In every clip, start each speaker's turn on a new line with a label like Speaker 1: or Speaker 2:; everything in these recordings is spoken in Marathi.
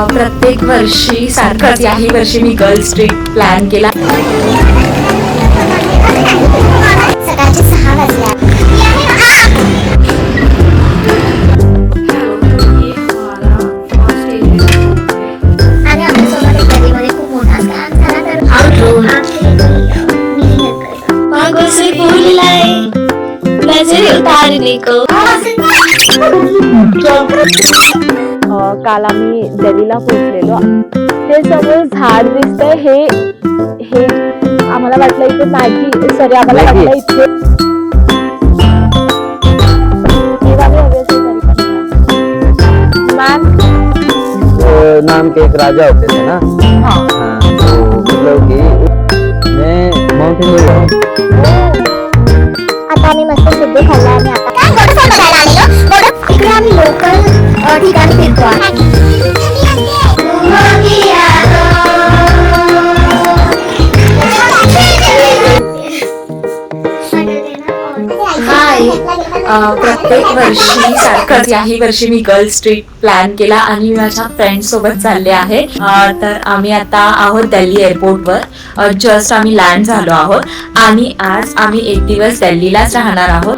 Speaker 1: प्रत्येक वर्षी सारखंच याही वर्षी मी गर्ल्स ट्रिप प्लॅन केला.
Speaker 2: सकाळचे 6 वाजले. आणि आमच्यासोबत एक नदीमध्ये खूप मोठा स्कॅम झाला तर
Speaker 3: काल आम्ही दिल्लीला पोहोचलेलो. ते समोर झाड दिसतंय हे हे आम्हाला वाटलं इथे मॅगी सॉरी आम्हाला वाटलं इथे मैम
Speaker 4: नाम के एक राजा होते थे ना. हाँ, तो मतलब कि मैं माउंटेन में गया.
Speaker 2: आता आम्ही मस्त सिद्धू खाल्ला आणि आता काय वॉटरफॉल बघायला आलेलो. इकडे आम्ही लोकल ठिकाणी फिरतो.
Speaker 1: प्रत्येक वर्षी सारखंच याही वर्षी मी गर्ल्स ट्रिप प्लॅन केला आणि माझ्या फ्रेंड सोबत चालले आहे. तर आम्ही आता आहोत दिल्ली एअरपोर्टवर. जस्ट आम्ही लँड झालो आहोत आणि आज आम्ही एक दिवस दिल्लीलाच राहणार आहोत.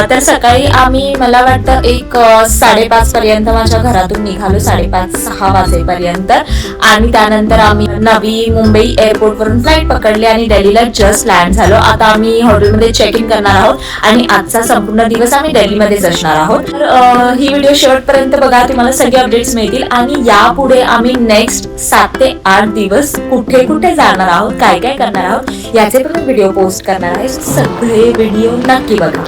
Speaker 1: तर सकाळी आम्ही मला वाटतं एक 5:30 पर्यंत माझ्या घरातून निघालो, 5:30-6 वाजेपर्यंत. आणि त्यानंतर आम्ही नवी मुंबई एअरपोर्टवरून फ्लाईट पकडली आणि दिल्लीला जस्ट लँड झालो. आता आम्ही हॉटेलमध्ये चेक इन करणार आहोत आणि आजचा संपूर्ण दिवस आम्ही दिल्लीमध्येच असणार आहोत. तर ही व्हिडिओ शेवटपर्यंत बघा, तुम्हाला सगळे अपडेट्स मिळतील. आणि यापुढे आम्ही नेक्स्ट 7 ते 8 दिवस कुठे कुठे जाणार आहोत, काय काय करणार आहोत याचे पण व्हिडिओ पोस्ट करणार आहे. सगळे व्हिडिओ नक्की बघा.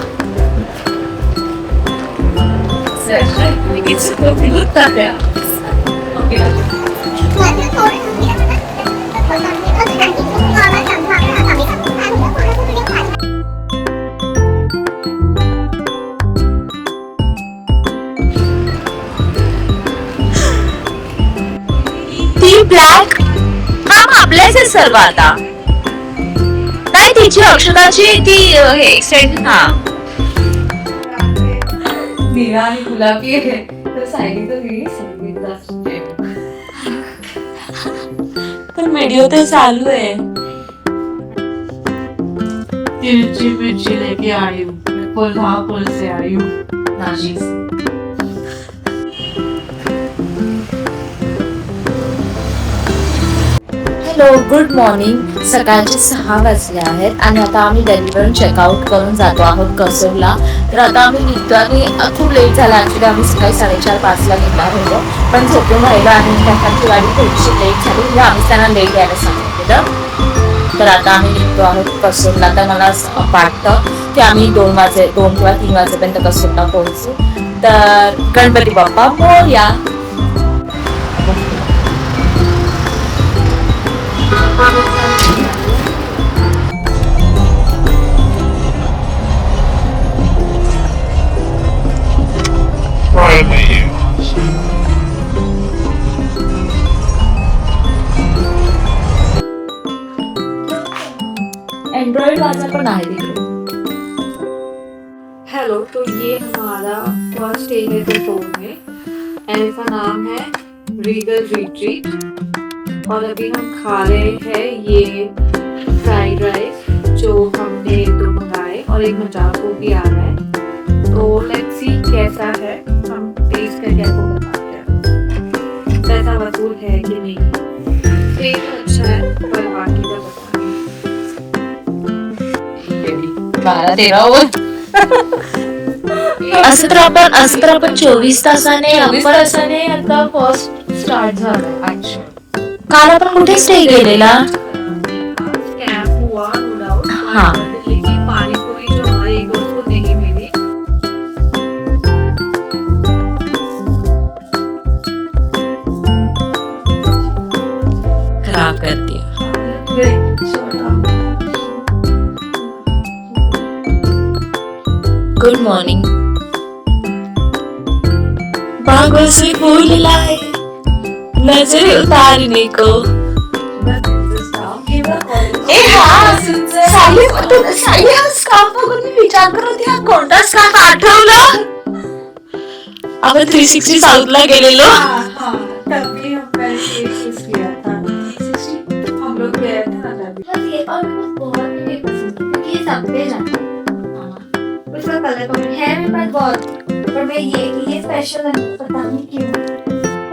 Speaker 3: ब्लॅक आपल्याच सर्व आता काय तिची औषधाची ती हे एक्सटेंड
Speaker 1: निळा आणि गुलाबी आहे तर सांगितलं
Speaker 3: पण व्हिडिओ तर चालू आहे.
Speaker 5: तिरछी मिर्ची लेके आई हूँ, कोल्हापुर से आई हूँ, नानी से.
Speaker 1: Hello, good morning. सकाळचे 6 वाजले आहेत आणि आता आम्ही दिल्लीवरून चेकआउट करून जातो आहोत कसोलला. तर आता आम्ही निघतो आणि खूप लेट झाला. ॲक्च्युली आम्ही सकाळी 4:30-5ला निघणार होतो, पण झोपून राहिलो आणि त्याची गाडी थोडीशी लेट झाली म्हणजे आम्ही त्यांना लेट यायला सांगितलेलं. तर आता आम्ही निघतो आहोत कसोलला. तर मला असं वाटतं की आम्ही 2 किंवा 3 वाजेपर्यंत कसोलला पोहोचू. तर गणपती बाप्पा मोरया. एंड्रॉइड वाला पण आहे तिकडे.
Speaker 5: हेलो, तो ये हमारा फर्स्ट एरिया का फोन है एंड इसका नाम है रीगल रिट्रीट. और अभी हम खा रहे हैं ये फ्राइड राइस जो हमने 2 मंगाए और एक मजाको भी आ रहा है. तो लेट्स सी कैसा है, हम टेस्ट करके आपको बताते हैं पैसा वसूल है कि नहीं. टेस्ट अच्छा है पर बाकी का बताएंगे.
Speaker 3: 12-13 असं तर आपण 24 तासाने
Speaker 5: आता फर्स्ट स्टार्ट झालं. अच्छा,
Speaker 3: काल आपण कुठे स्टे केलेला.
Speaker 5: स्कैम हुआ नो डाउट.
Speaker 3: हाँ.
Speaker 5: लेकिन पानीपुरी जो हमारे एक दोस्त को नहीं मिली.
Speaker 3: खराब कर दिया. Good morning. बागों से फूल लाए नजर उतारने को. विचार करत या कोणता स्कार्फ आठवलं. आपण 360 साऊथला गेलेलो.
Speaker 5: तभी मैंने 8 लिया था 60 हम लोग गए थे ना तभी।
Speaker 2: बस ये और मेरे को बहुत नहीं पसंद क्योंकि ये सब पे जाता है। उसका कलर कॉम्बिनेशन है मेरे पास बहुत, पर मैं ये स्पेशल है, पता नहीं क्यों।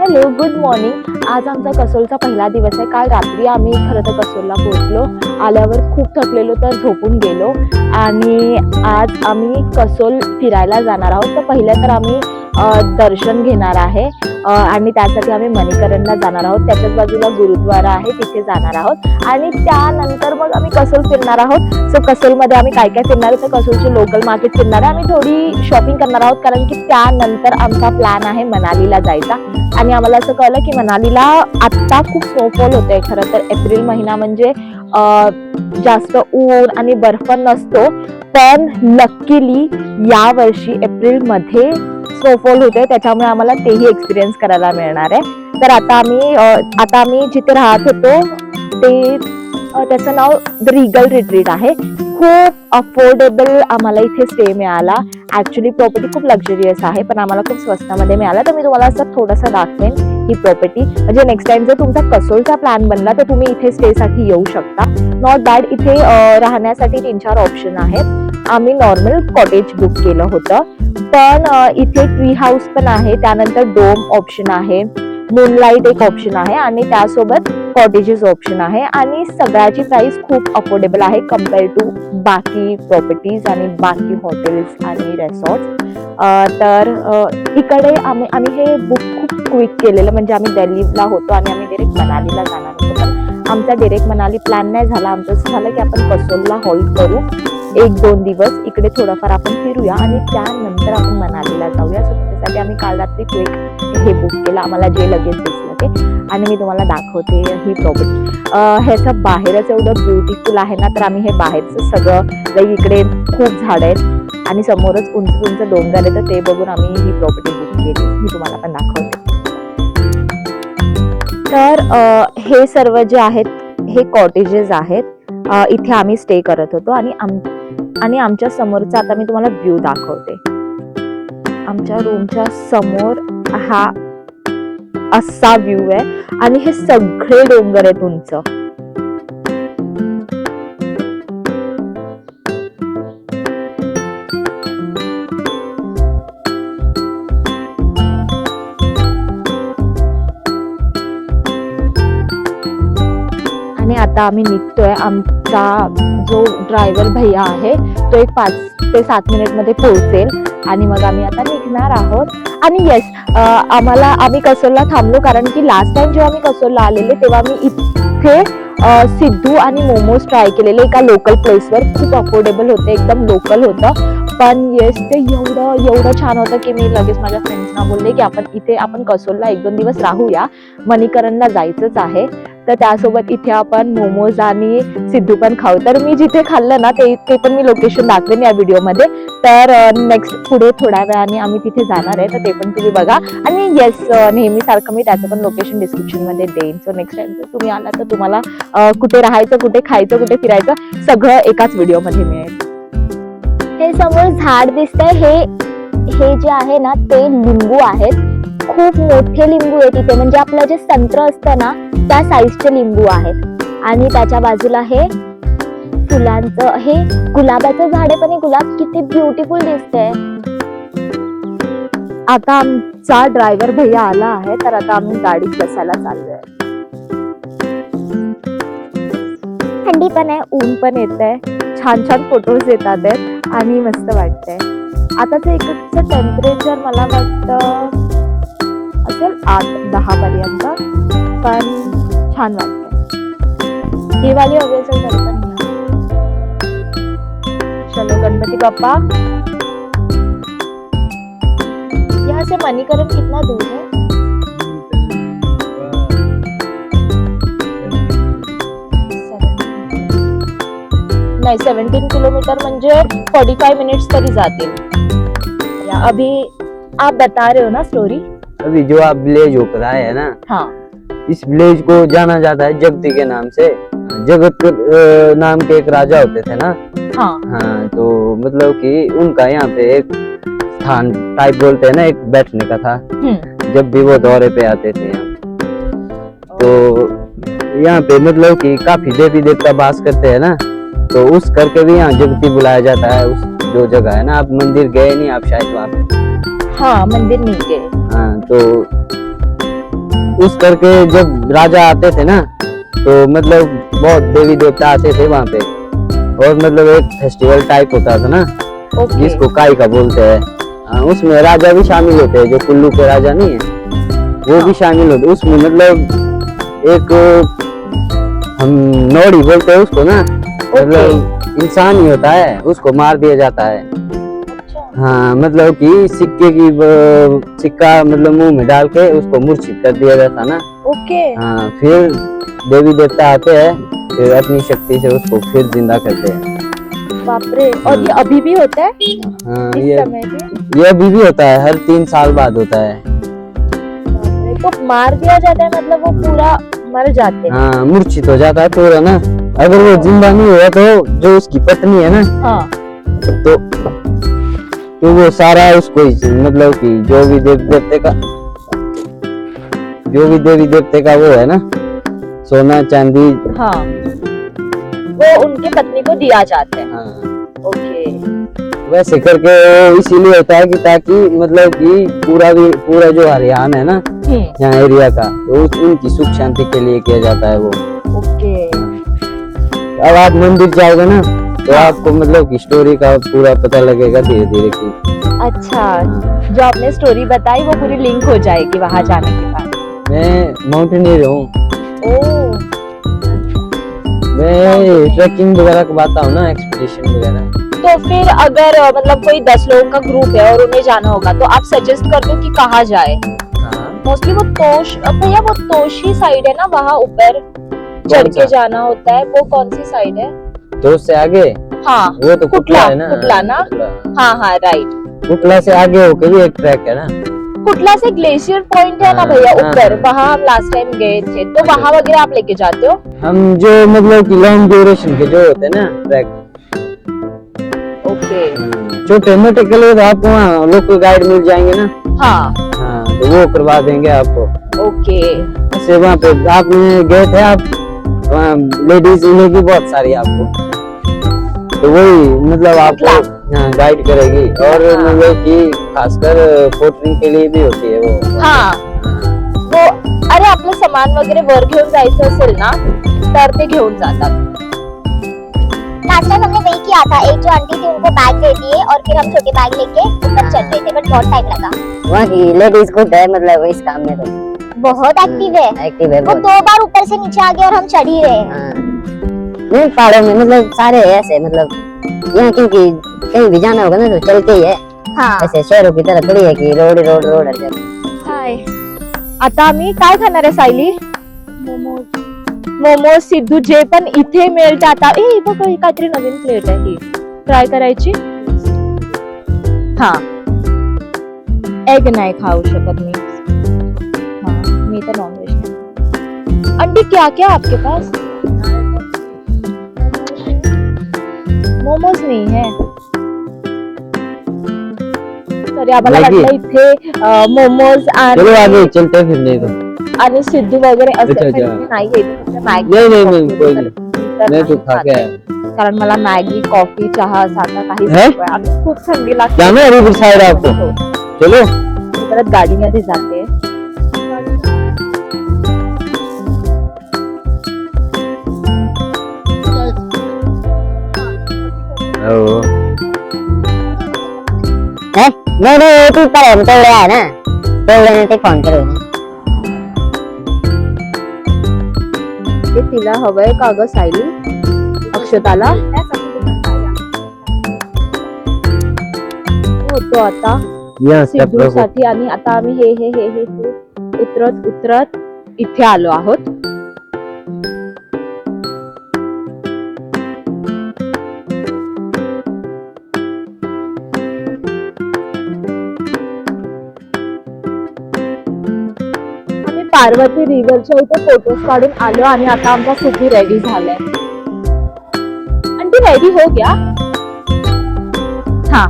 Speaker 3: Hello, good morning. आज आमचा कसोलचा पहिला दिवस आहे. काल रात्री आम्ही खरं तर कसोलला पोहोचलो. आल्यावर खूप थकलेलो तर झोपून गेलो आणि आज आम्ही कसोल फिरायला जाणार आहोत. तर पहिल्या तर आम्ही दर्शन घेणार आहे आणि त्यासाठी आम्ही मणिकरणला जाणार आहोत. त्याच्याच बाजूला गुरुद्वारा आहे, तिथे जाणार आहोत आणि त्यानंतर मग आम्ही कसोल फिरणार आहोत. सो कसोलमध्ये आम्ही काय काय फिरणार आहोत, तर कसोलचे लोकल मार्केट फिरणार आहे. आम्ही थोडी शॉपिंग करणार आहोत कारण की त्यानंतर आमचा प्लॅन आहे मनालीला जायचा. आणि आम्हाला असं कळलं की मनालीला आत्ता खूप स्नोफॉल होतोय. खरं तर एप्रिल महिना म्हणजे जास्त ऊन आणि बर्फ नसतो, पण लकीली या वर्षी एप्रिलमध्ये स्नोफॉल होतोय, त्याच्यामुळे आम्हाला तेही एक्सपिरियन्स करायला मिळणार आहे. तर आता आम्ही जिथे राहत होतो ते त्याचं नाव द रिगल रिट्रीट आहे. खूप अफोर्डेबल आम्हाला इथे स्टे मिळाला. ऍक्च्युली प्रॉपर्टी खूप लक्झरियस आहे, पण आम्हाला खूप स्वस्तामध्ये मिळाला. तर मी तुम्हाला असं थोडंसं दाखवेन ही प्रॉपर्टी, म्हणजे नेक्स्ट टाइम जर तुमचा कसोलचा प्लॅन बनला तर तुम्ही इथे स्टे साठी येऊ शकता. Not bad. इथे राहण्यासाठी 3-4 ऑप्शन आहेत. आम्ही नॉर्मल कॉटेज बुक केलं होतं, पण इथे ट्री हाऊस पण आहे, त्यानंतर डोम ऑप्शन आहे, मूनलाईट एक ऑप्शन आहे आणि त्यासोबत कॉटेजेस ऑप्शन आहे. आणि सगळ्याची प्राइस खूप अफोर्डेबल आहे कम्पेअर टू बाकी प्रॉपर्टीज आणि बाकी हॉटेल्स आणि रेसॉर्ट्स. तर इकडे आम्ही हे बुक खूप क्विक केलेलं, म्हणजे आम्ही दिल्लीला होतो आणि आम्ही डायरेक्ट मनालीला जाणार होतो. पण आमचा डायरेक्ट मनाली प्लॅन नाही झाला. आमचं असं झालं की आपण कसोलला होल्ड करू 1-2 दिवस, इकडे थोडंफार आपण फिरूया आणि त्यानंतर आपण मनालीला जाऊया. सो त्याच्यासाठी आम्ही काल रात्री क्विक हे बुक केलं, आम्हाला जे लगेच दिसलं ते. आणि मी तुम्हाला दाखवते ही प्रॉपर्टी. ह्याचं बाहेरच एवढं ब्युटिफुल आहे ना, तर आम्ही हे बाहेरचं सगळं लाईक इकडे खूप झाडं आहेत आणि समोरच उंच डोंगर आहे, तर ते बघून आम्ही ही प्रॉपर्टी बुक केली. मी तुम्हाला पण दाखवते. तर हे सर्व जे आहेत हे कॉटेजेस आहेत. इथे आम्ही स्टे करत होतो आणि आमच्या समोरचा आता मी तुम्हाला व्ह्यू दाखवते. आमच्या रूमच्या समोर हा असा व्ह्यू आहे आणि हे सगळे डोंगर आहेत उंच. आणि आता आम्ही निघतोय. आमचा जो ड्रायव्हर भैया आहे तो एक 5 ते 7 मिनिटमध्ये पोहोचेल आणि मग आम्ही आता निघणार आहोत. आणि येस, आम्ही कसोलला थांबलो कारण की लास्ट टाइम जेव्हा आम्ही कसोलला आलेले तेव्हा मी इथे सिद्धू आणि मोमोज ट्राय केलेले एका लोकल प्लेसवर. खूप अफोर्डेबल होते, एकदम लोकल होतं. पण येस, ते एवढं छान होतं की मी लगेच माझ्या फ्रेंड्सना बोलले की आपण कसोलला 1-2 दिवस राहूया, मणिकरणला जायचंच आहे. तर त्यासोबत इथे आपण मोमोज आणि सिद्धू पण खाऊ. तर मी जिथे खाल्लं ना ते पण मी लोकेशन दाखवेन या व्हिडिओमध्ये. तर नेक्स्ट पुढे थोड्या वेळाने आम्ही तिथे जाणार आहे, तर ते पण तुम्ही बघा. आणि येस, नेहमीसारखं मी त्याचं पण लोकेशन डिस्क्रिप्शनमध्ये देईन. सो नेक्स्ट टाइम जर तुम्ही आला तर तुम्हाला कुठे राहायचं, कुठे खायचं, कुठे फिरायचं सगळं एकाच व्हिडिओमध्ये मिळेल.
Speaker 2: हे समोर झाड दिसतंय, हे जे आहे ना ते लिंबू आहेत. खूप मोठे लिंबू आहेत इथे, म्हणजे आपलं जे संत्र असतं ना त्या साईजचे लिंबू आहेत. आणि त्याच्या बाजूला हे फुलांचं, हे गुलाबाचं झाड आहे, पण हे गुलाब किती ब्युटिफुल दिसतंय.
Speaker 3: आता आमचा ड्रायव्हर भैया आला आहे, तर आता आम्ही गाडीत बसायला चाललोय.
Speaker 2: थंडी पण आहे,
Speaker 3: ऊन पण येत आहे, छान फोटोज येतात आहेत आणि मस्त वाटतंय. आताचं इकडचं टेम्परेचर मला वाटतं असेल 8-10 पर्यंत, पण छान वाटतंय. दिवाळी हवी असेल तरी पण चलो गणपती बाप्पा. यहाँ से मणिकरण कितना दूर है? नहीं, 17 किलोमीटर म्हणजे 45 मिनट्स तरी जातील. अभी आप बता रहे हो ना स्टोरी?
Speaker 4: अभी जो आप विलेज होकर आए है ना,
Speaker 3: हाँ,
Speaker 4: इस विलेज को जाना जाता है जगती के नाम से. जगत नाम के एक राजा होते थे ना. हाँ, तो मतलब कि उनका यहाँ पे एक स्थान टाइप बोलते हैं ना, एक बैठने का था. जब भी वो दौरे पे आते थे यहाँ. तो यहाँ पे मतलब कि काफी देवी देवता वास करते हैं ना, तो उस करके भी यहाँ जगती बुलाया जाता है। उस जो जगह है ना, आप मंदिर गए नहीं आप शायद वहाँ पे?
Speaker 3: हाँ, मंदिर नहीं गए।
Speaker 4: हाँ, तो उस करके जब राजा आते थे ना, तो मतलब बहुत देवी देवता आते थे वहाँ पे, और मतलब एक फेस्टिवल टाइप होता था ना,
Speaker 3: ओके।
Speaker 4: जिसको काई का बोलते हैं। उसमें राजा भी शामिल होते हैं, जो कुल्लू के राजा नहीं है वो भी शामिल होते। उसमें मतलब एक हम नौड़ी बोलते हैं उसको ना, मतलब इंसान ही होता है, उसको मार दिया जाता है। हाँ, मतलब कि सिक्का मतलब मुंह में डाल के उसको मूर्छित कर दिया जाता ना।
Speaker 3: ओके।
Speaker 4: हाँ, फिर देवी देवता आते हैं, फिर अपनी शक्ति से उसको फिर जिंदा करते हैं।
Speaker 3: बाप रे। और ये अभी भी होता है
Speaker 4: हाँ,
Speaker 3: इस समय भी?
Speaker 4: ये अभी भी होता है, हर 3 साल बाद होता है।
Speaker 3: बाप रे, तो मार दिया जाता है मतलब वो पूरा मर जाते हैं?
Speaker 4: हाँ, मूर्छित हो जाता है पूरा ना। अगर वो जिंदा नहीं हुआ तो जो उसकी पत्नी है ना,
Speaker 3: हाँ।
Speaker 4: तो वो सारा उसको मतलब कि जो भी देवी देवते का वो है ना, सोना चांदी,
Speaker 3: हाँ, वो उनके पत्नी को दिया जाता है।
Speaker 4: हाँ,
Speaker 3: ओके।
Speaker 4: वैसे करके वो इसीलिए होता है कि ताकि मतलब कि पूरा जो हरियाणा है ना यहाँ एरिया का, तो उनकी सुख शांति के लिए किया जाता है वो।
Speaker 3: ओके।
Speaker 4: अब आप मंदिर जाओगे ना, तो आपको मतलब की स्टोरी का पूरा पता लगेगा धीरे धीरे की।
Speaker 3: अच्छा, जो आपने स्टोरी बताई वो पूरी लिंक हो जाएगी वहां जाने के बाद।
Speaker 4: मैं माउंटेनियर हूँ,
Speaker 3: ओह,
Speaker 4: मैं ट्रैकिंग वगैरह करवाता हूँ ना, एक्सपीडिशन वगैरह।
Speaker 3: तो फिर अगर मतलब कोई 10 लोगों का ग्रुप है और उन्हें जाना होगा तो आप सजेस्ट कर दो कि कहाँ जाए? मोस्टली वो भैया वो तोशी साइड है ना, वहाँ ऊपर चढ़ के जाना होता है, वो कौन सी साइड है?
Speaker 4: तो उससे आगे?
Speaker 3: हाँ,
Speaker 4: वो तो कुटला है ना।
Speaker 3: कुटला ना? हाँ हाँ, राइट।
Speaker 4: कुटला से आगे होके भी एक ट्रैक है ना।
Speaker 3: कुटला से ग्लेशियर पॉइंट है ना भैया ऊपर, वहाँ हम लास्ट टाइम गए थे, तो वहाँ वगैरह आप लेके जाते हो?
Speaker 4: हम जो मतलब कि लॉन्ग ड्यूरेशन के जो होते हैं ना ट्रैक,
Speaker 3: ओके,
Speaker 4: छोटे मोटे के लिए तो आपको वहाँ लोकल गाइड मिल जाएंगे ना।
Speaker 3: हाँ
Speaker 4: हाँ, तो वो करवा देंगे आपको।
Speaker 3: ओके।
Speaker 4: ऐसे वहाँ पे आपने गए थे आप, वहाँ लेडीज मिलेगी बहुत सारी आपको, तो वही मतलब आपको गाइड करेगी। और मतलब कि खासकर पोटरिंग के लिए भी होती है वो।
Speaker 3: हाँ, वो अरे आपलं सामान वगैरे वर घेऊन जायचं असेल ना तर ते घेऊन जातात।
Speaker 2: लास्ट टाइम हमने वही किया था, एक जो आंटी थी उनको बैग दे दिए और फिर हम छोटे बैग लेके ऊपर चढ़ रहे थे, बट बहुत टाइम लगा।
Speaker 6: वहाँ की लेडीज खुद है मतलब इस काम में तो
Speaker 2: बहुत एक्टिव है।
Speaker 6: एक्टिव है
Speaker 2: वो
Speaker 6: बहुत।
Speaker 2: 2 बार ऊपर से नीचे आ गए और हम चढ़ ही रहे हैं।
Speaker 6: हाँ। नहीं, पहाड़ों में मतलब सारे ऐसे मतलब यहाँ क्योंकि कहीं भी जाना होगा ना तो चलते ही है।
Speaker 2: हाँ।
Speaker 6: ऐसे शहरों की तरह थोड़ी है कि रोड हर जगह।
Speaker 3: हाय, आता आम्ही काय खाणार आहे सायली? मोमोज सिद्धू जे पण इथे मिळते आता। ए बघ, ही काहीतरी नवीन प्लेट आहे, ही ट्राय करायची। हाँ, एग नाही खाऊ शकत मी। हाँ, मी तर नॉनव्हेज नाही। आंटी क्या क्या आपके पास? मोमोज नाही है। सॉरी, आम्हाला वाटलं इथे मोमोज
Speaker 4: चलो आगे चलते हैं फिर, नहीं तो
Speaker 3: आणि सिद्धू वगैरे
Speaker 4: अच्छा,
Speaker 3: असं
Speaker 4: अच्छा.
Speaker 3: नाहीये फक्त मॅगी।
Speaker 4: नहीं कोई नहीं, मैं तो खा के आया।
Speaker 3: कारण मला मॅगी, कॉफी, चहा असं काहीच
Speaker 4: है?
Speaker 3: नको आहे। आणि खूप थंडी लागते।
Speaker 4: जाना है रिवर साइड आपको? चलो।
Speaker 3: मी परत गाडीमध्ये जाते।
Speaker 6: है? नहीं तू पर तो ले आया ना, तो लेने ते फोन करो।
Speaker 3: ते तिला हवंय का ग सायली? अक्षताला होतो आता सिद्धू साठी। आणि आता आम्ही हे उतरत इथे आलो आहोत। पार्वती रिव्हरच्या इथे फोटोज काढून आलो आणि आता आमचा सिद्धू रेडी झालाय। आंटी रेडी हो गया? हाँ,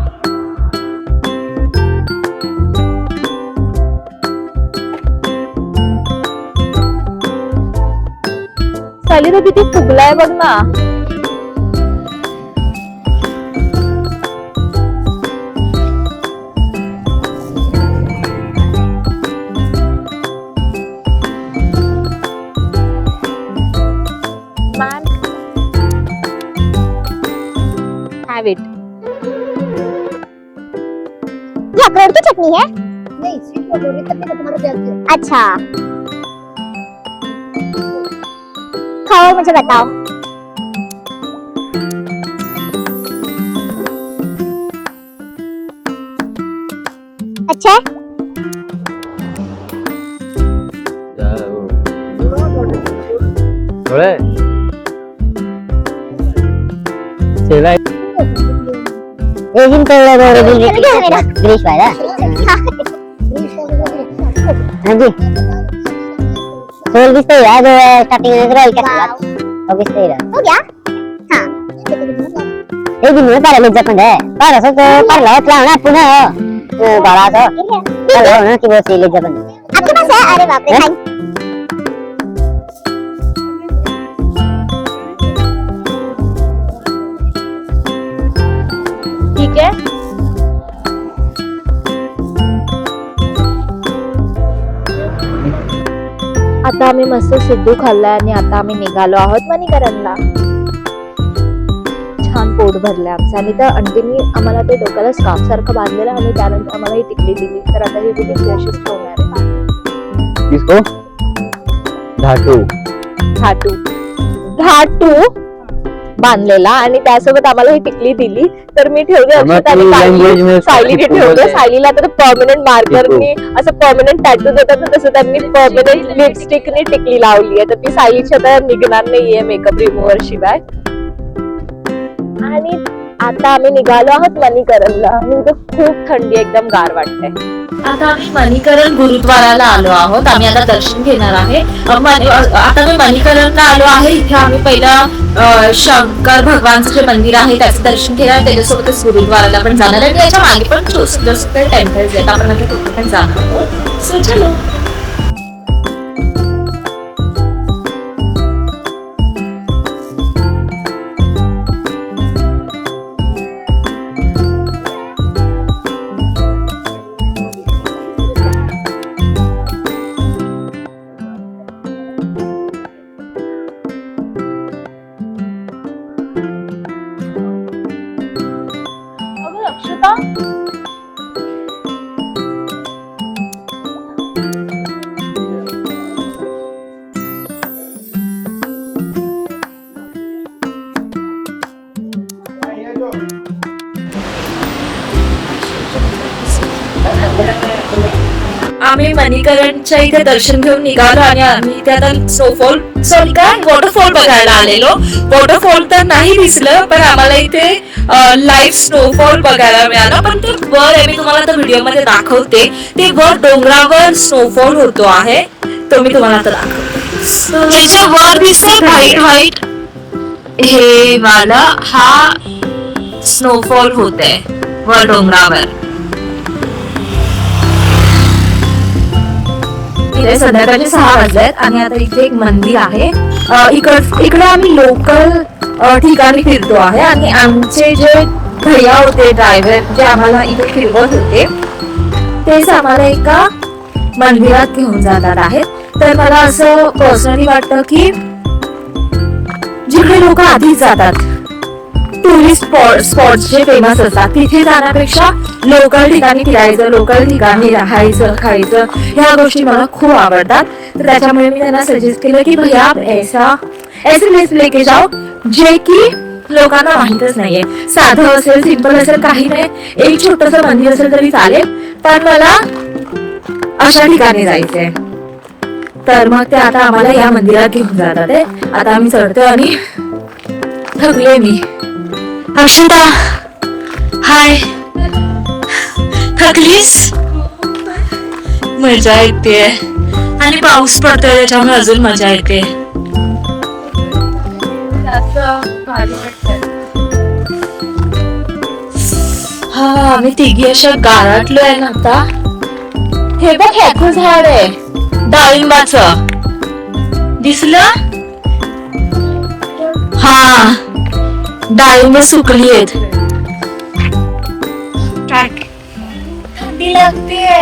Speaker 3: सायली तर किती फुगलाय बघ ना. Ma'am have it.
Speaker 2: ये अखरोट की चटनी है? नहीं, स्वीट पोटैटो की चटनी का तुम्हारा क्या? अच्छा, खाओ और मुझे बताओ. अच्छा है?
Speaker 4: थोडे सेला
Speaker 6: लेकिन तो ग्रीश भाई हाँ जी सोल किस तरह जो स्टार्टिंग में रोल कैसे अब किस तरह
Speaker 2: हो गया? हाँ.
Speaker 6: एक दिन में पारे ले जापन है पारे सो तो पारे लाओ प्लान है पुनः बारा तो पारे लाओ ना कि वो सी ले जापन
Speaker 2: आपके पास है? अरे बाप रे. थैंक.
Speaker 3: ठीक आहे. आता आम्ही मस्त सिद्धू खाल्लाय आणि आता आम्ही निघालो आहोत मणिकरणला. छान पोट भरलंय आमचं. आणि त्या अंटीनी आम्हाला ते डोक्याला स्कार्फ सारखं बांधलेलं आणि त्यानंतर आम्हाला ही टिकली दिली. तर आता ही टिकली अशीच ठेवणार आहे.
Speaker 4: किसको धातू
Speaker 3: धाटू बांधलेला आणि त्यासोबत आम्हाला ही टिकली दिली. तर मी ठेवली अक्षत आणि सायलीने ठेवलं. सायलीला तर परमनंट मार्करनी असं परमनंट टॅटू देतात ना तसं त्यांनी परमनंट लिपस्टिकने टिकली लावली आहे. तर ती सायलीच्या तर निघणार नाहीये मेकअप रिमूव्हर शिवाय. आणि आता आम्ही निघालो आहोत मणिकरणला आणि इथे खूप थंडी एकदम गार वाटते.
Speaker 1: आता आम्ही मणिकरण गुरुद्वाराला आलो आहोत. आम्ही आता दर्शन घेणार आहे. आता मी मणिकरणला आलो आहे. इथे आम्ही पहिला शंकर भगवानचं जे मंदिर आहे त्याचं दर्शन घेणार. त्याच्यासोबतच गुरुद्वाराला पण जाणार आहे. याच्या मागे पण दुसरे टेम्पल्स आहेत. आपण आता तिथे पण जाणार आहोत. सो चलो.
Speaker 3: अक्षता
Speaker 1: आम्ही मणिकरणच्या इथे दर्शन घेऊन निघालो आणि आम्ही इथे आता काय वॉटरफॉल बघायला आलेलो. वॉटरफॉल तर नाही दिसलं पण आम्हाला इथे लाईव्ह स्नोफॉल बघायला मिळाला. पण ते वर आहे. मी तुम्हाला आता व्हिडिओ मध्ये दाखवते. ते वर डोंगरावर स्नोफॉल होतो आहे. तो मी तुम्हाला आता दाखवते. त्याच्या वर दिसते व्हाईट व्हाईट हे वाला हा स्नोफॉल होते वर डोंगरावर. इथे संध्याकाळचे 6 वाजलेत आणि आता इथे एक मंदिर आहे. इकडे आम्ही लोकल ठिकाणी फिरतो आहे आणि आमचे जे भैया होते ड्रायव्हर जे आम्हाला इथे फिरवत होते तेच आम्हाला एका मंदिरात घेऊन जाणार आहेत. तर मला असं पर्सनली वाटतं की जिकडे लोक आधीच जातात टुरिस्ट स्पॉट जे फेमस असतात तिथे जाण्यापेक्षा लोकल ठिकाणी फिरायचं, लोकल ठिकाणी राहायचं, खायचं ह्या गोष्टी मला खूप आवडतात. तर त्याच्यामुळे मी त्यांना सजेस्ट केलं की भैया ऐसे प्लेस लेके जाओ जे की लोकांना माहितच नाहीये. साधं असेल, सिंपल असेल, काही नाही, एक छोटस मंदिर असेल तरी चालेल, पण मला अशा ठिकाणी जायचंय. तर मग ते आता आम्हाला या मंदिरात घेऊन जातात आहे. आता आम्ही चढतोय आणि थकले मी. अक्षता हाय, थकलीस? मजा येते आणि पाऊस पडतोय त्याच्यामुळे अजून मजा येते. हा आम्ही तिघी अशा गारटलोय ना आता. हे बघ ह्याचं झाड आहे डाळिंबाचं, दिसलं? हा डाळिंब सुकली आहेत.
Speaker 5: ठंडी लगती है.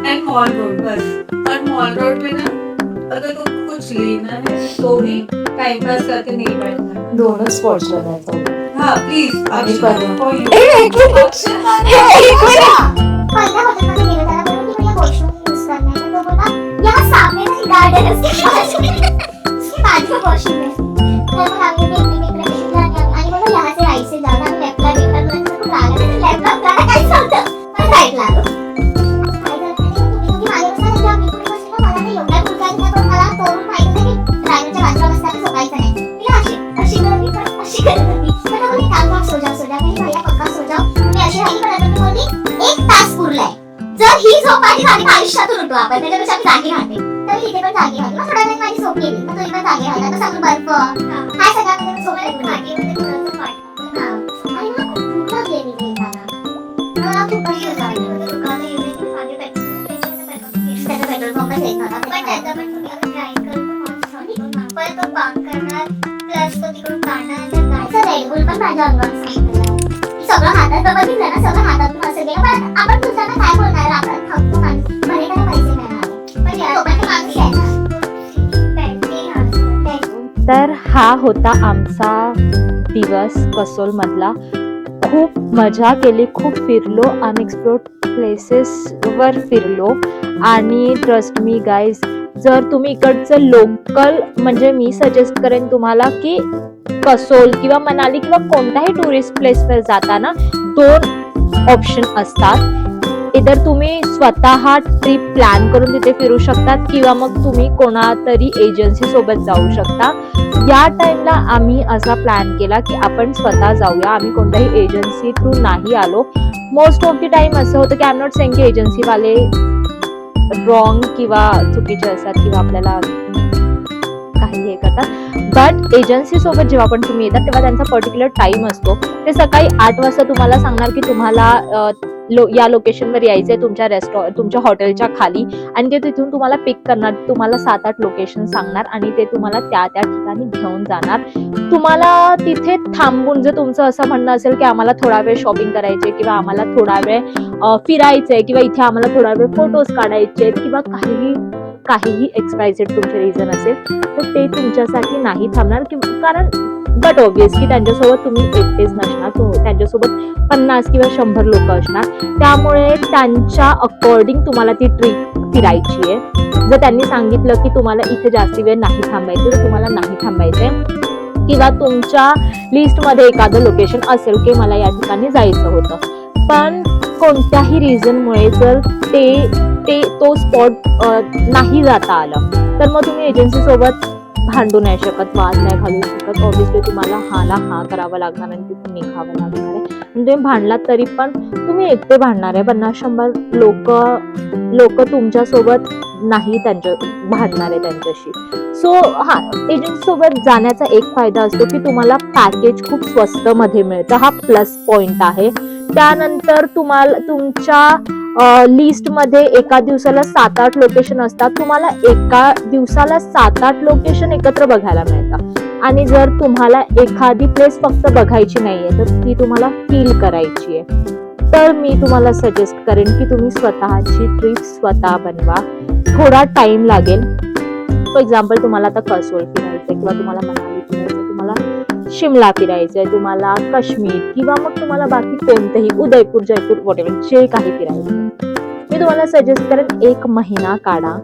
Speaker 5: End mall road bus. और मॉल रोड में ना अगर तुमको कुछ लेना है तो भी टाइम पास करके नहीं बैठना.
Speaker 1: दोनच स्पॉट्स जायचं.
Speaker 5: हाँ प्लीज
Speaker 1: आम्ही करू.
Speaker 2: पहिल्या हॉटेलमध्ये गेलो त्याला बोललो की भैया वॉशरूम यूज करना है तो बोला यहाँ सामने ना गार्डन है उसके बाजू में वॉशरूम है. तर मग आम्ही एक आणि बोललो यहाँ से राइट से जाना. आम्ही लेफ्टला गेलो तर खूप लागलं तर लेफ्टला जायला काहीच नव्हतं पण राईटला आलो. जर ही झोप माझी झाली आयुष्यातून उठतो आपण त्याच्यापेक्षा मी जागी राहते तर इथे पण जागी राहते. मग थोड्या वेळ माझी झोप गेली मग तुम्ही पण जागी राहता. आता सगळं बर्फ काय सगळ्यामध्ये झोपायला जागी होते थोडंसं वाटतं आणि मग खूप गेली मी येताना मला खूप अशी जागी होते. दुकानं एवढे खूप मागे त्याचा पेट्रोल पंपच येत नव्हता पण त्याचा पण तुम्ही अगर ड्राईव्ह करतो पण तो काम करणार प्लस तो तिकडून काढणार रेडबुल पण माझ्या अंगावर सगळं हातात बघितलं ना सगळं हातातून असं गेलं. पण आपण दुसऱ्यांना काय बोलणार आपण थकतो माणूस भले त्याला पैसे मिळणार पण या लोकांचे माणूस आहे ना.
Speaker 3: तर हा होता आमचा दिवस कसोल मधला. खूप मजा केली, खूप फिरलो, अनएक्सप्लोर्ड प्लेसेसवर फिरलो. आणि ट्रस्ट मी गाईज जर तुम्ही इकडचं लोकल म्हणजे मी सजेस्ट करेन तुम्हाला की कसोल किंवा मनाली किंवा कोणत्याही टुरिस्ट प्लेसवर जाताना 2 ऑप्शन असतात. इतर तुम्ही स्वतः ट्रिप प्लॅन करून तिथे फिरू शकतात किंवा मग तुम्ही कोणातरी एजन्सी सोबत जाऊ शकता. या टाइमला आम्ही असा प्लॅन केला की आपण स्वतः जाऊया. आम्ही कोणत्याही एजन्सी थ्रू नाही आलो. मोस्ट ऑफ द टाइम असं होतं की आय एम नॉट सेइंग की एजन्सीवाले रॉंग किंवा चुकीचे असतात किंवा आपल्याला काही हे करतात. बट एजन्सी सोबत जेव्हा पण तुम्ही येतात तेव्हा त्यांचा पर्टिक्युलर टाइम असतो. ते सकाळी 8 वाजता तुम्हाला सांगणार की तुम्हाला या लोकेशनवर यायचंय तुमच्या हॉटेलच्या खाली आणि ते तिथून तुम्हाला पिक करणार. तुम्हाला 7-8 लोकेशन सांगणार आणि ते तुम्हाला त्या ठिकाणी घेऊन जाणार. तुम्हाला तिथे थांबून जर तुमचं असं म्हणणं असेल की आम्हाला थोडा वेळ शॉपिंग करायचे किंवा आम्हाला थोडा वेळ फिरायचंय किंवा इथे आम्हाला थोडा वेळ फोटोज काढायचे किंवा काहीही एक्सपायझेड तुमचे रिझन असेल तर ते तुमच्यासाठी नाही थांबणार. कारण बट ऑब्वियसली त्यांच्यासोबत तुम्ही एकटेच नसणार. त्यांच्यासोबत 50 किंवा 100 लोक असणार. त्यामुळे त्यांच्या अकॉर्डिंग तुम्हाला ती ट्रिप फिरायची आहे. जर त्यांनी सांगितलं की तुम्हाला इथे जास्ती वेळ नाही थांबायचं तर तुम्हाला नाही थांबायचंय. किंवा तुमच्या लिस्टमध्ये एखादं लोकेशन असेल की मला या ठिकाणी जायचं होतं पण कोणत्याही रिझनमुळे जर तो स्पॉट नाही जाता आलं तर मग तुम्ही एजन्सी सोबत भांडू नाही शकत, वाद नाही घालू शकत. ऑब्व्हियसली तुम्हाला हा करावं लागणार आणि तिथून निघावं लागणार आहे. म्हणजे भांडलात तरी पण तुम्ही एकटे भांडणार आहे, 50-100 लोक तुमच्या सोबत नाही त्यांच्या भांडणार आहे त्यांच्याशी. सो हा, एजंट सोबत जाण्याचा एक फायदा असतो की तुम्हाला पॅकेज खूप स्वस्त मध्ये मिळतं, हा प्लस पॉइंट आहे. त्यानंतर तुम्हाला तुमच्या लिस्ट मध्ये एका दिवसाला 7-8 लोकेशन असतात, तुम्हाला एका दिवसाला 7-8 लोकेशन एकत्र बघायला मिळतात. आणि जर तुम्हाला एखादी प्लेस फक्त बघायची नाहीये तर ती तुम्हाला फील करायची आहे, तर मी तुम्हाला सजेस्ट करेन की तुम्ही स्वतःची ट्रिप स्वतः बनवा. थोडा टाइम लागेल. फॉर एक्झाम्पल तुम्हाला आता कसोल फिरायचंय किंवा तुम्हाला मनाली फिरायचंय, तुम्हाला शिमला फिरायचंय, तुम्हाला काश्मीर किंवा मग तुम्हाला बाकी कोणतंही उदयपूर, जयपूर, वॉटेवर जे काही फिरायचं, मी तुम्हाला सजेस्ट करेन 1 महिना काढा.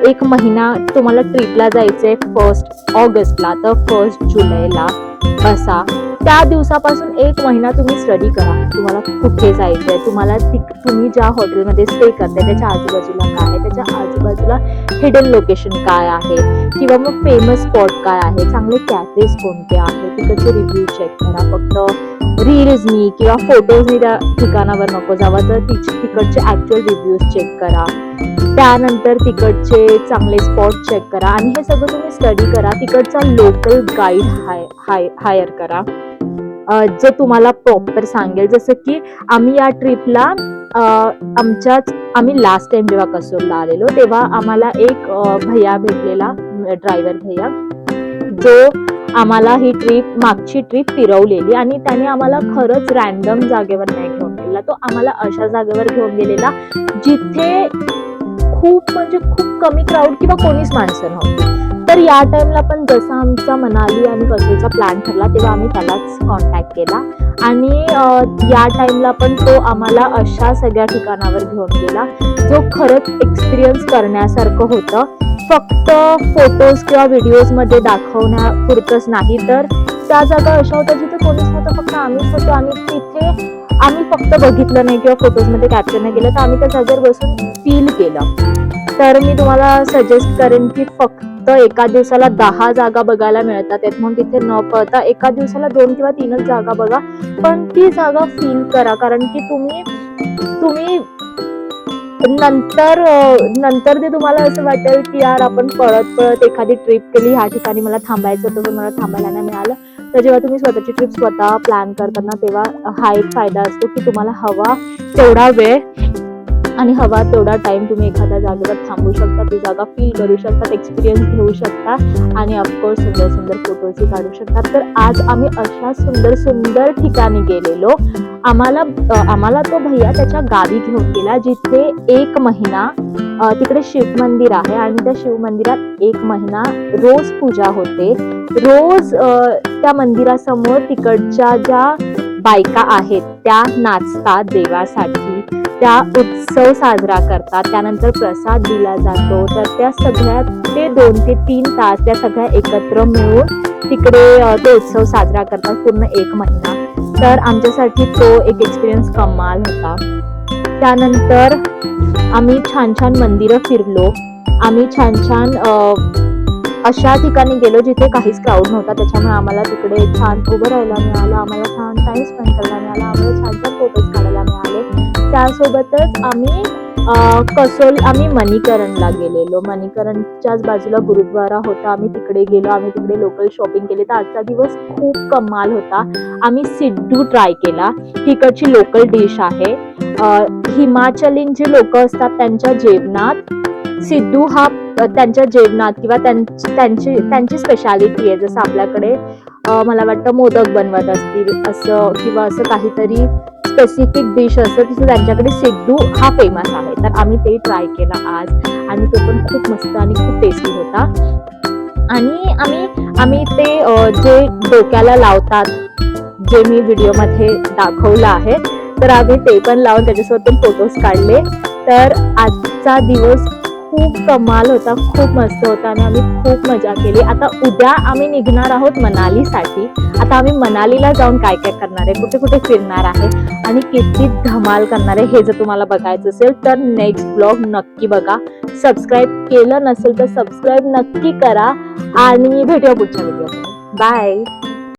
Speaker 3: 1 महिना तुम्हाला ट्रिपला जायचंय 1 ऑगस्टला तर 1 जुलैला बसा. त्या दिवसापासून 1 महिना तुम्ही स्टडी करा. तुम्हाला कुठे जायचंय, तुम्हाला तुम्ही ज्या हॉटेलमध्ये स्टे करताय त्याच्या आजूबाजूला काय आहे, त्याच्या आजूबाजूला हिडन लोकेशन काय आहे किंवा मग फेमस स्पॉट काय आहे, चांगले कॅफेज कोणते आहेत, तिकडचे रिव्ह्यू चेक करा. फक्त रील्सनी किंवा फोटोजनी त्या ठिकाणावर नको जावा, तर तिकडचे ऍक्च्युअल रिव्ह्यूज चेक करा. त्यानंतर तिकडचे चांगले स्पॉट चेक करा आणि हे सगळं तुम्ही स्टडी करा. तिकडचा लोकल गाईड हायर करा जो तुम्हाला प्रॉपर सांगेल. जसं की आम्ही या ट्रिपला आम्ही लास्ट टाइम जेव्हा कसोलला आलेलो तेव्हा आम्हाला एक भैया भेटलेला, ड्रायव्हर भैया, जो आम्हाला ही मागची ट्रिप फिरवलेली आणि त्याने आम्हाला खरंच रॅन्डम जागेवर नाही घेऊन गेलेला. तो आम्हाला अशा जागेवर घेऊन गेलेला जिथे खूप कमी क्राऊड किंवा कोणीच माणसं नव्हती. तर या टाइमला पण जसा आमचा मनाली आणि कसोलचा प्लॅन ठरला तेव्हा आम्ही त्यालाच कॉन्टॅक्ट केला आणि या टाइमला पण तो आम्हाला अशा सगळ्या ठिकाणावर घेऊन गेला जो खरंच एक्सपिरियन्स करण्यासारखं होतं. फक्त फोटोज किंवा व्हिडिओज मध्ये दाखवण्यापुरतंच नाही, तर त्या जागा अशा होत्या जिथे कोणीच नव्हतं, फक्त आम्हीच होतो आणि तिथे आम्ही फक्त बघितलं नाही किंवा फोटोजमध्ये कॅप्चर नाही केलं, तर आम्ही त्या जागेवर बसून फील केलं. तर मी तुम्हाला सजेस्ट करेन की फक्त एका दिवसाला 10 जागा बघायला मिळतात म्हणून तिथे न पळता एका दिवसाला 2 किंवा 3च जागा बघा, पण ती जागा फील करा. कारण की तुम्ही नंतर ते तुम्हाला असं वाटेल की यार आपण पळत एखादी ट्रिप केली, ह्या ठिकाणी मला थांबायचं होतं पण मला थांबायला नाही मिळालं. तर जेव्हा तुम्ही स्वतःची ट्रिप स्वतः प्लॅन करताना तेव्हा हा एक फायदा असतो की तुम्हाला हवा तेवढा वेळ आणि हवा तेवढा टाइम तुम्ही एखाद्या जागेवर थांबू शकता, ती जागा फील करू शकता, एक्सपिरियन्स घेऊ शकता आणि ऑफकोर्स सुंदर सुंदर फोटोजही काढू शकता. तर आज आम्ही अशा सुंदर ठिकाणी गेलेलो. आम्हाला तो भैया त्याच्या गावी घेऊन गेला जिथे 1 महिना तिकडे शिव मंदिर आहे आणि त्या शिव मंदिरात 1 महिना रोज पूजा होते. रोज त्या मंदिरासमोर तिकडच्या ज्या बायका आहेत त्या नाचतात देवासाठी, त्या उत्सव साजरा करतात, त्यानंतर प्रसाद दिला जातो. तर त्या सगळ्या ते 2 ते 3 तास त्या सगळ्या एकत्र मिळून तिकडे तो उत्सव साजरा करतात पूर्ण 1 महिना. तर आमच्यासाठी तो एक एक्सपिरियन्स कमाल होता. त्यानंतर आम्ही छान मंदिरं फिरलो. आम्ही छान अशा ठिकाणी गेलो जिथे काहीच क्राऊड नव्हता, त्याच्यामुळे आम्हाला तिकडे छान उभं राहायला मिळालं, आम्हाला छान टाइम स्पेंड करायला मिळाला, आम्हाला छान फोटोज काढायला मिळाले. त्यासोबतच आम्ही मणीकरणला गेलेलो. मणीकरणच्याच बाजूला गुरुद्वारा होता, आम्ही तिकडे गेलो, आम्ही तिकडे लोकल शॉपिंग केली. तर आजचा दिवस खूप कमाल होता. आम्ही सिड्डू ट्राय केला, तिकडची लोकल डिश आहे. हिमाचलीन जे लोक असतात त्यांच्या जेवणात सिड्डू हा त्यांच्या जेवणात किंवा त्यांची स्पेशालिटी आहे. जसं आपल्याकडे मला वाटतं मोदक बनवत असतील असं किंवा असं काहीतरी स्पेसिफिक डिश असतं, तिथे त्यांच्याकडे सिड्डू हा फेमस आहे. तर आम्ही ते ट्राय केला आज आणि तो पण खूप मस्त आणि खूप टेस्टी होता. आणि आम्ही ते जे डोक्याला लावतात, जे मी व्हिडिओमध्ये दाखवलं आहे, तर आम्ही ते पण लावून त्याच्यासोबत पण फोटोज काढले. तर आजचा दिवस खूप कमाल होता, खूप मस्त होता आणि आम्ही खूप मजा केली. आता उद्या आम्ही निघणार आहोत मनालीसाठी. आता आम्ही मनालीला जाऊन काय करणार आहे, कुठे कुठे फिरणार आहे आणि किती धमाल करणार आहे हे जर तुम्हाला बघायचं असेल तर नेक्स्ट ब्लॉग नक्की बघा. सबस्क्राईब केलं नसेल तर सबस्क्राईब नक्की करा आणि भेटूया पुढच्या व्हिडिओमध्ये. बाय.